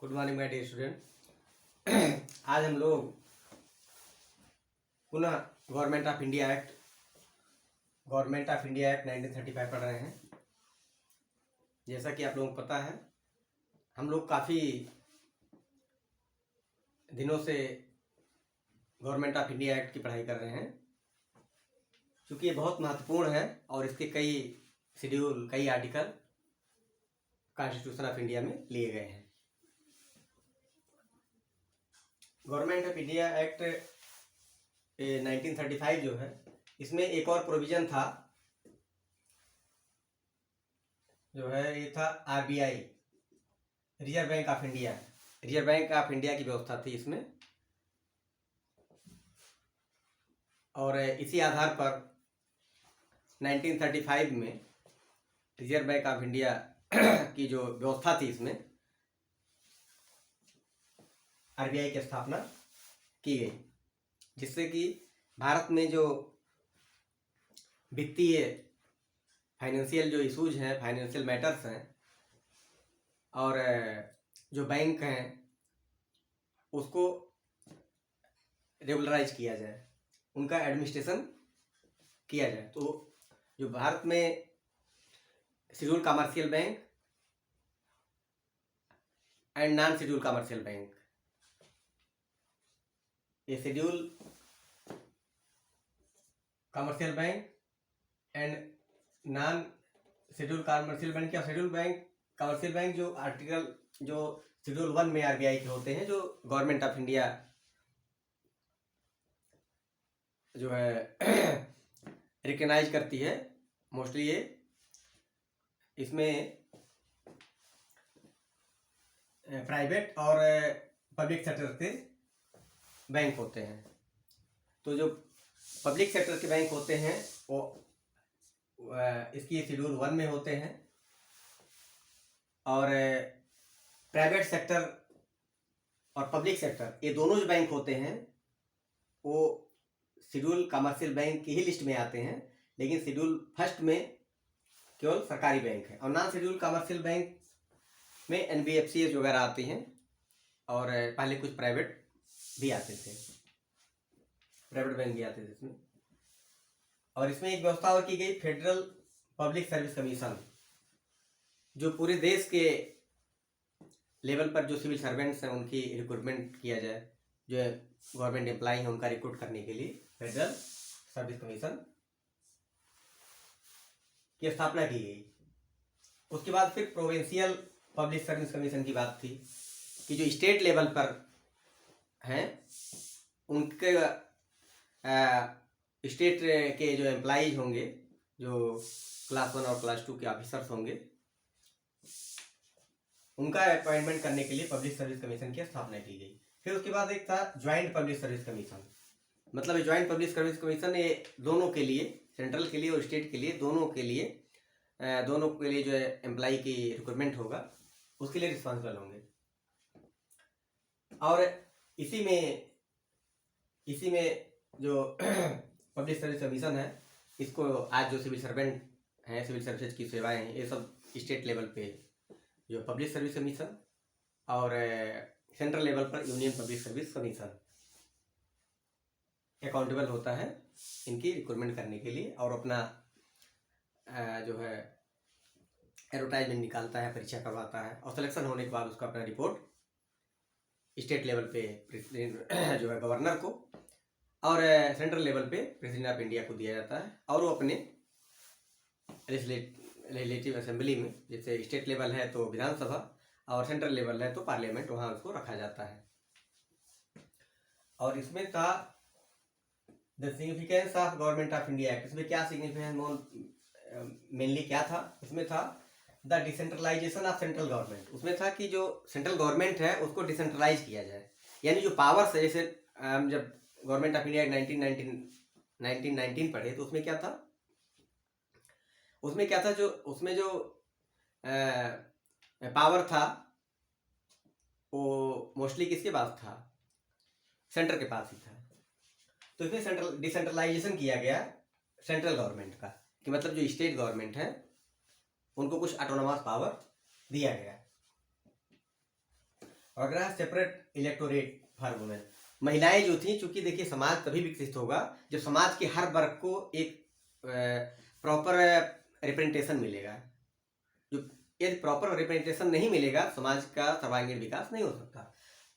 Good morning my dear student. आज हम लोग पुनः गवर्नमेंट ऑफ इंडिया एक्ट 1935 पढ़ रहे हैं। जैसा कि आप लोगों को पता है, हम लोग काफ़ी दिनों से गवर्नमेंट ऑफ इंडिया एक्ट की पढ़ाई कर रहे हैं, क्योंकि ये बहुत महत्वपूर्ण है और इसके कई शेड्यूल, कई आर्टिकल कॉन्स्टिट्यूशन ऑफ इंडिया में लिए गए हैं। गवर्नमेंट ऑफ इंडिया एक्ट 1935 जो है, इसमें एक और प्रोविज़न था, जो है ये था RBI, reserve bank of India. Reserve bank of India की व्यवस्था थी इसमें, और इसी आधार पर 1935 में रिजर्व बैंक ऑफ इंडिया की जो व्यवस्था थी, इसमें आरबीआई की स्थापना की गई, जिससे कि भारत में जो वित्तीय फाइनेंशियल जो इशूज हैं, फाइनेंशियल मैटर्स हैं, और जो बैंक हैं उसको रेगुलराइज किया जाए, उनका एडमिनिस्ट्रेशन किया जाए। तो जो भारत में schedule commercial bank and non schedule commercial bank, ये schedule commercial bank and non schedule commercial bank, क्या शेड्यूल बैंक कमर्शियल बैंक जो आर्टिकल जो शेड्यूल 1 में आरबीआई के होते हैं, जो गवर्नमेंट ऑफ इंडिया जो है रिकग्नाइज करती है, मोस्टली ये इसमें प्राइवेट और पब्लिक सेक्टर के बैंक होते हैं। तो जो पब्लिक सेक्टर के बैंक होते हैं वो इसकी शेड्यूल 1 में होते हैं, और प्राइवेट सेक्टर और पब्लिक सेक्टर ये दोनों जो बैंक होते हैं वो शेड्यूल कमर्शियल बैंक की ही लिस्ट में आते हैं, लेकिन शेड्यूल फर्स्ट में केवल सरकारी बैंक है। और नॉन शेड्यूल कमर्शियल बैंक में एनबीएफसी वगैरह आती हैं, और पहले कुछ प्राइवेट भी आते थे, प्राइवेट बैंक भी आते थे इसमें। और इसमें एक व्यवस्था और की गई, फेडरल पब्लिक सर्विस कमीशन, जो पूरे देश के लेवल पर जो सिविल सर्वेंट्स हैं उनकी रिक्रूटमेंट किया जाए, जो गवर्नमेंट एम्प्लॉय हैं उनका रिक्रूट करने के लिए फेडरल सर्विस कमीशन की स्थापना की गई। उसके बाद फिर प्रोविंशियल पब्लिक सर्विस कमीशन की बात थी, कि जो स्टेट लेवल पर हैं उनके स्टेट के जो एम्प्लॉइज होंगे, जो क्लास 1 और क्लास 2 के ऑफिसर्स होंगे, उनका अपॉइंटमेंट करने के लिए पब्लिक सर्विस कमीशन की स्थापना की गई। फिर उसके बाद एक था ज्वाइंट पब्लिक सर्विस कमीशन। मतलब ज्वाइंट पब्लिक सर्विस कमीशन ये दोनों के लिए, सेंट्रल के लिए और स्टेट के लिए, दोनों के लिए जो है एम्प्लॉय की रिक्रूटमेंट होगा, उसके लिए रिस्पॉन्सिबल होंगे। और इसी में जो पब्लिक सर्विस कमीशन है, इसको आज जो सिविल सर्वेंट हैं, सिविल सर्विसेज की सेवाएं हैं, ये सब स्टेट लेवल पे जो पब्लिक सर्विस कमीशन, और सेंट्रल लेवल पर union public service commission accountable होता है इनकी रिक्रूटमेंट करने के लिए, और अपना जो है एडवर्टाइजमेंट निकालता है, परीक्षा करवाता है, और सिलेक्शन होने के बाद उसका अपना रिपोर्ट स्टेट लेवल पे प्रेसिडेंट जो है गवर्नर को, और सेंट्रल लेवल पे प्रेसिडेंट ऑफ इंडिया को दिया जाता है, और वो अपने लेजिस्लेटिव असेंबली में, जैसे स्टेट लेवल है तो विधानसभा और सेंट्रल लेवल है तो पार्लियामेंट, वहाँ उसको रखा जाता है। और इसमें था the significance of government of India act. इसमें क्या सिग्निफिकेंस मेनली क्या था? इसमें था the decentralisation of central government. उसमें था कि जो सेंट्रल गवर्नमेंट है उसको डिसेंट्रलाइज किया जाए, यानी जो पावर्स है, जैसे हम जब गवर्नमेंट ऑफ इंडिया 1919 पढ़े तो उसमें क्या था, उसमें जो पावर था वो मोस्टली किसके पास था? सेंटर के पास ही था। तो इसमें डिसेंट्रलाइजेशन किया गया सेंट्रल गवर्नमेंट का, कि मतलब जो स्टेट गवर्नमेंट है उनको कुछ ऑटोनोमस पावर दिया गया। और अगला है सेपरेट इलेक्टोरेट फॉर वुमेन। महिलाएं जो थी, चूंकि देखिए समाज तभी विकसित होगा जब समाज के हर वर्ग को एक प्रॉपर रिप्रेजेंटेशन मिलेगा। जो यदि प्रॉपर रिप्रेजेंटेशन नहीं मिलेगा, समाज का सर्वांगीण विकास नहीं हो सकता।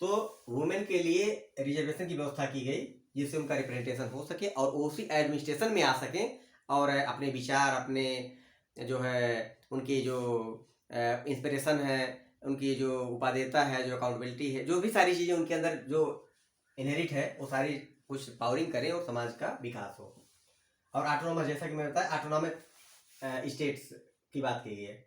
तो वुमेन के लिए रिजर्वेशन की व्यवस्था की गई जिससे उनका रिप्रेजेंटेशन हो सके और उसी एडमिनिस्ट्रेशन में आ सकें और अपने विचार, अपने जो है उनकी जो इंस्पिरेशन है, उनकी जो उपादेयता है, जो अकाउंटेबिलिटी है, जो भी सारी चीज़ें उनके अंदर जो इनहेरिट है वो सारी कुछ पावरिंग करें और समाज का विकास हो। और ऑटोनोमस, जैसा कि मैं बताया, ऑटोनोमिक स्टेट्स की बात की गई है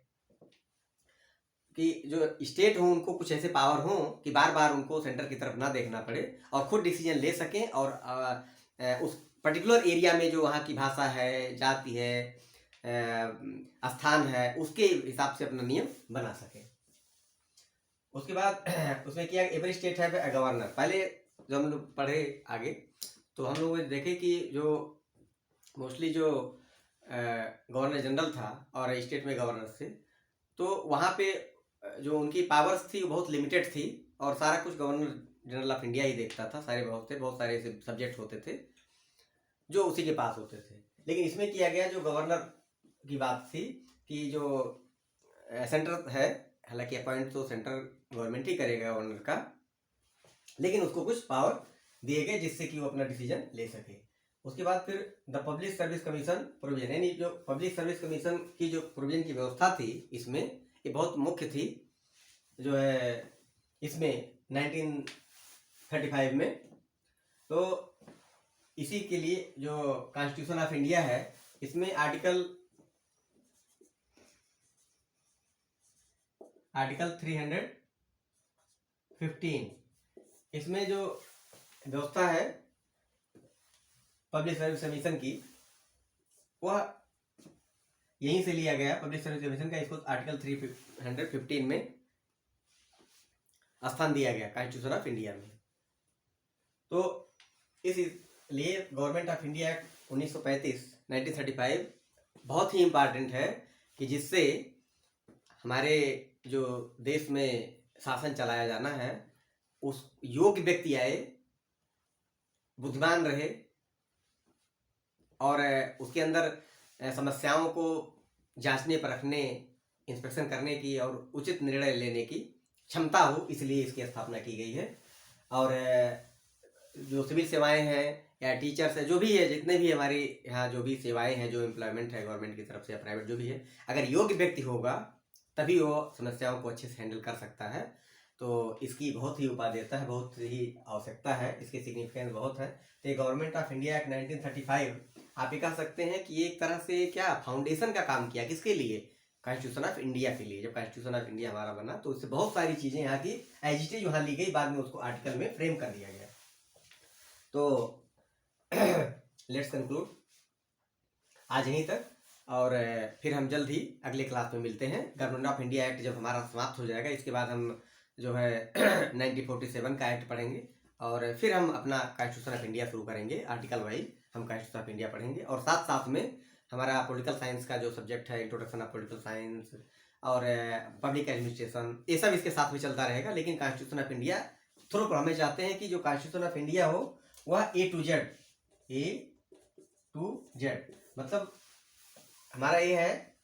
कि जो स्टेट हो उनको कुछ ऐसे पावर हो कि बार बार उनको सेंटर की तरफ ना देखना पड़े और खुद डिसीजन ले सकें और उस पर्टिकुलर एरिया में जो वहाँ की भाषा है, जाति है, स्थान है, उसके हिसाब से अपना नियम बना सके। उसके बाद उसमें क्या, एवरी स्टेट है गवर्नर। पहले जब हम लोग पढ़े आगे तो हम लोग देखे कि जो मोस्टली जो गवर्नर जनरल था और स्टेट में गवर्नर थे, तो वहाँ पे जो उनकी पावर्स थी वो बहुत लिमिटेड थी और सारा कुछ गवर्नर जनरल ऑफ इंडिया ही देखता था। बहुत सारे ऐसे सब्जेक्ट होते थे जो उसी के पास होते थे। लेकिन इसमें किया गया, जो गवर्नर की बात थी कि जो सेंटर है, हालांकि अपॉइंट तो सेंट्रल गवर्नमेंट ही करेगा गवर्नर का, लेकिन उसको कुछ पावर दिए गए जिससे कि वो अपना डिसीजन ले सके। उसके बाद फिर the public service commission provision, यानी जो पब्लिक सर्विस कमीशन की जो प्रोविजन की व्यवस्था थी इसमें, ये बहुत मुख्य थी जो है इसमें 1935 में। तो इसी के लिए जो कॉन्स्टिट्यूशन ऑफ इंडिया है इसमें आर्टिकल 315, इसमें जो व्यवस्था है पब्लिक सर्विस कमीशन की, वह यहीं से लिया गया। पब्लिक सर्विस कमीशन का इसको आर्टिकल 315 में स्थान दिया गया कॉन्स्टिट्यूशन ऑफ इंडिया में। तो इसलिए गवर्नमेंट ऑफ इंडिया एक्ट 1935 बहुत ही इम्पॉर्टेंट है कि जिससे हमारे जो देश में शासन चलाया जाना है उस योग्य व्यक्ति आए, बुद्धिमान रहे और उसके अंदर समस्याओं को जांचने परखने, इंस्पेक्शन करने की और उचित निर्णय लेने की क्षमता हो, इसलिए इसकी स्थापना की गई है। और जो सिविल सेवाएं हैं या टीचर्स है, जो भी है, जितने भी हमारे यहाँ जो भी सेवाएं हैं, जो एम्प्लॉयमेंट है गवर्नमेंट की तरफ से या प्राइवेट जो भी है, अगर योग्य व्यक्ति होगा तभी वो समस्याओं को अच्छे से हैंडल कर सकता है। तो इसकी बहुत ही उपादेयता है, बहुत ही आवश्यकता है, इसकी सिग्निफिकेंस बहुत है। तो ये गवर्नमेंट ऑफ इंडिया एक्ट 1935 आप ये कह सकते हैं कि एक तरह से क्या फाउंडेशन का काम किया, किसके लिए, कॉन्स्टिट्यूशन ऑफ इंडिया के लिए। जब कॉन्स्टिट्यूशन ऑफ इंडिया हमारा बना तो उससे बहुत सारी चीज़ें यहाँ की एज इट इज वहाँ ली गई, बाद में उसको आर्टिकल में फ्रेम कर दिया गया। तो लेट्स कंक्लूड आज यहीं तक, और फिर हम जल्द ही अगले क्लास में मिलते हैं। गवर्नमेंट ऑफ इंडिया एक्ट जब हमारा समाप्त हो जाएगा इसके बाद हम जो है 1947 का एक्ट पढ़ेंगे और फिर हम अपना कॉन्स्टिट्यूशन ऑफ इंडिया शुरू करेंगे। आर्टिकल वाइज हम कॉन्स्टिट्यूशन ऑफ इंडिया पढ़ेंगे और साथ साथ में हमारा पॉलिटिकल साइंस का जो सब्जेक्ट है, इंट्रोडक्शन ऑफ पॉलिटिकल साइंस और पब्लिक एडमिनिस्ट्रेशन, ये सब इसके साथ में चलता रहेगा। लेकिन कॉन्स्टिट्यूशन ऑफ इंडिया थ्रू पर हमें चाहते हैं कि जो कॉन्स्टिट्यूशन ऑफ इंडिया हो वह A to Z, मतलब हमारा ये है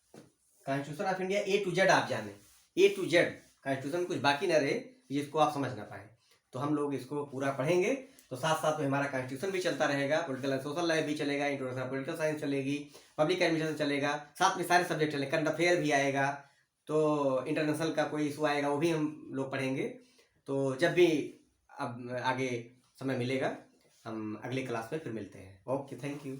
constitution of India A to Z आप जाने, A to Z कॉन्स्टिट्यूशन कुछ बाकी ना रहे जिसको आप समझ ना पाए। तो हम लोग इसको पूरा पढ़ेंगे, तो साथ साथ में हमारा कॉन्स्टिट्यूशन भी चलता रहेगा, पॉलिटिकल एंड सोशल लाइफ भी चलेगा, इंट्रोडक्शन ऑफ पॉलिटिकल साइंस चलेगी, पब्लिक एडमिनिस्ट्रेशन चलेगा, साथ में सारे सब्जेक्ट चलेंगे, करंट अफेयर भी आएगा, तो इंटरनेशनल का कोई इशू आएगा वो भी हम लोग पढ़ेंगे। तो जब भी अब आगे समय मिलेगा हम अगले क्लास में फिर मिलते हैं। Okay, thank you.